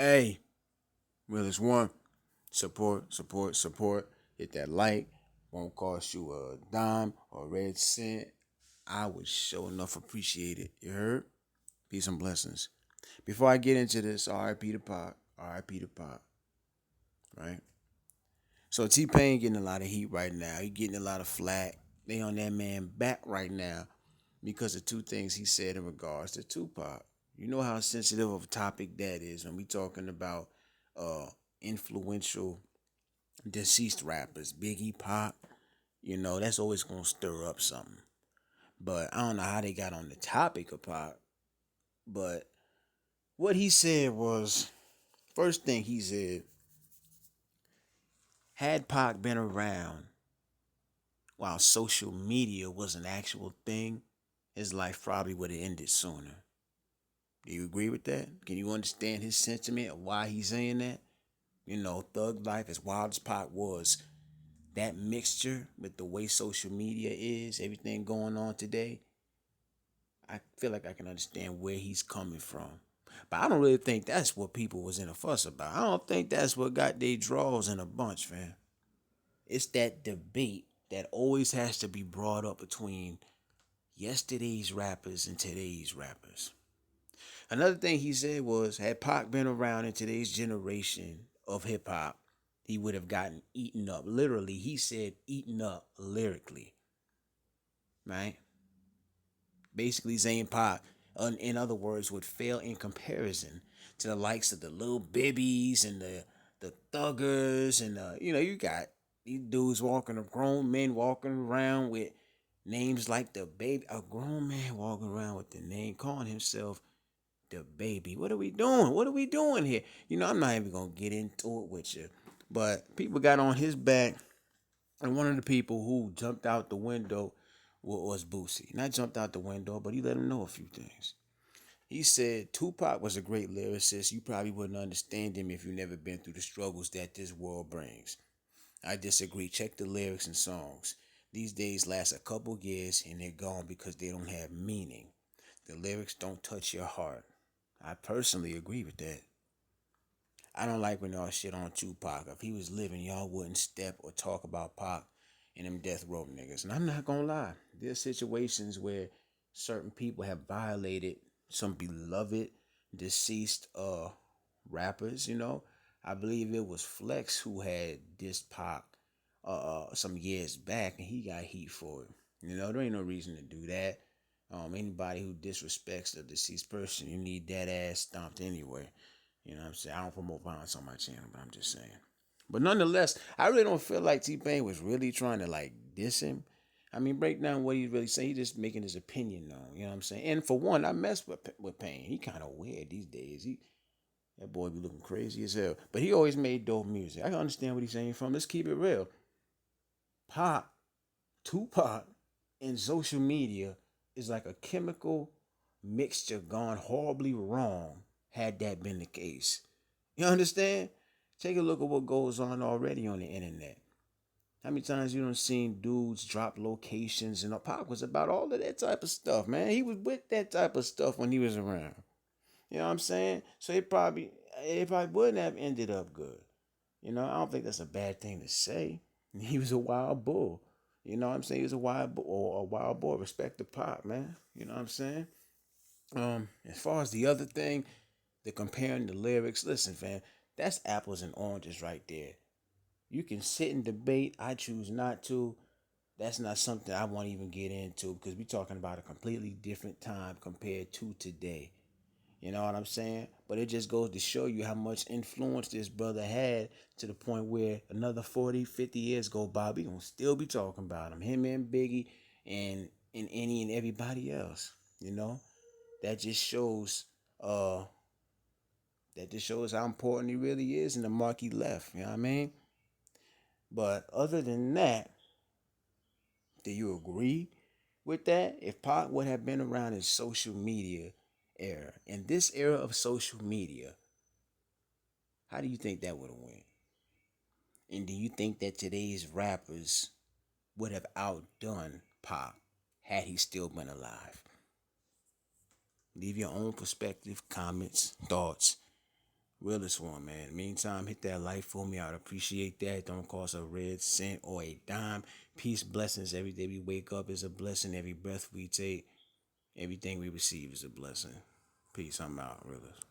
Hey, realest one. Support, support, support. Hit that like. Won't cost you a dime or red cent. I would sure enough appreciate it. You heard? Peace and blessings. Before I get into this, R.I.P. to Pop. R.I.P. to Pop. Right? So T Pain getting a lot of heat right now. He getting a lot of flack. They on that man back right now because of two things he said in regards to Tupac. You know how sensitive of a topic that is when we talking about uh influential deceased rappers, Biggie, Pop. That's always gonna stir up something. But I don't know how they got on the topic of Pop. But what he said was, first thing he said, had Pac been around while social media was an actual thing, his life probably would have ended sooner. Do you agree with that? Can you understand his sentiment of why he's saying that? Thug life, as wild as Pac was, that mixture with the way social media is, everything going on today, I feel like I can understand where he's coming from. But I don't really think that's what people was in a fuss about. I don't think that's what got their draws in a bunch, man. It's that debate that always has to be brought up between yesterday's rappers and today's rappers. Another thing he said was, had Pac been around in today's generation of hip hop, he would have gotten eaten up. Literally, he said eaten up lyrically, right? Basically saying Pac, in other words, would fail in comparison to the likes of the little bibbies and the thuggers and you got these dudes walking, grown men walking around with names like the baby, a grown man walking around with the name, calling himself the baby. What are we doing? What are we doing here? I'm not even gonna get into it with you, but people got on his back, and one of the people who jumped out the window was Boosie. Not jumped out the window, but he let him know a few things. He said Tupac was a great lyricist. You probably wouldn't understand him if you never been through the struggles that this world brings. I disagree. Check the lyrics and songs. These days last a couple years and they're gone because they don't have meaning. The lyrics don't touch your heart. I personally agree with that. I don't like when y'all shit on Tupac. If he was living, y'all wouldn't step or talk about Pac and them death row niggas. And I'm not gonna lie. There's situations where certain people have violated some beloved deceased rappers. I believe it was Flex who had dissed Pac some years back and he got heat for it. There ain't no reason to do that. Anybody who disrespects a deceased person, you need that ass stomped anyway. You know what I'm saying? I don't promote violence on my channel, but I'm just saying. But nonetheless, I really don't feel like T Pain was really trying to like diss him. I mean, break down what he's really saying. He's just making his opinion known. You know what I'm saying? And for one, I mess with Pain. He kind of weird these days. That boy be looking crazy as hell. But he always made dope music. I can understand what he's saying from. Let's keep it real. Pop, Tupac, and social media is like a chemical mixture gone horribly wrong. Had that been the case, you understand? Take a look at what goes on already on the internet. How many times you done seen dudes drop locations and Pac was about all of that type of stuff, man. He was with that type of stuff when he was around. You know what I'm saying? So it probably wouldn't have ended up good. I don't think that's a bad thing to say. He was a wild bull. You know what I'm saying? He was a wild bull or a wild boy. Respect the Pop, man. You know what I'm saying? As far as the other thing, the comparing the lyrics, listen, fam, that's apples and oranges right there. You can sit and debate. I choose not to. That's not something I won't even get into because we're talking about a completely different time compared to today. You know what I'm saying? But it just goes to show you how much influence this brother had to the point where another 40, 50 years go by, we gonna still be talking about him. Him and Biggie and any and everybody else. You know? That just shows uh how important he really is and the mark he left. You know what I mean? But other than that, do you agree with that? If Pac would have been around in social media era, in this era of social media, how do you think that would have went? And do you think that today's rappers would have outdone Pac had he still been alive? Leave your own perspective, comments, thoughts Realest one, man. Meantime, hit that like for me. I'd appreciate that. Don't cost a red cent or a dime. Peace, blessings. Every day we wake up is a blessing. Every breath we take, everything we receive is a blessing. Peace. I'm out, realest.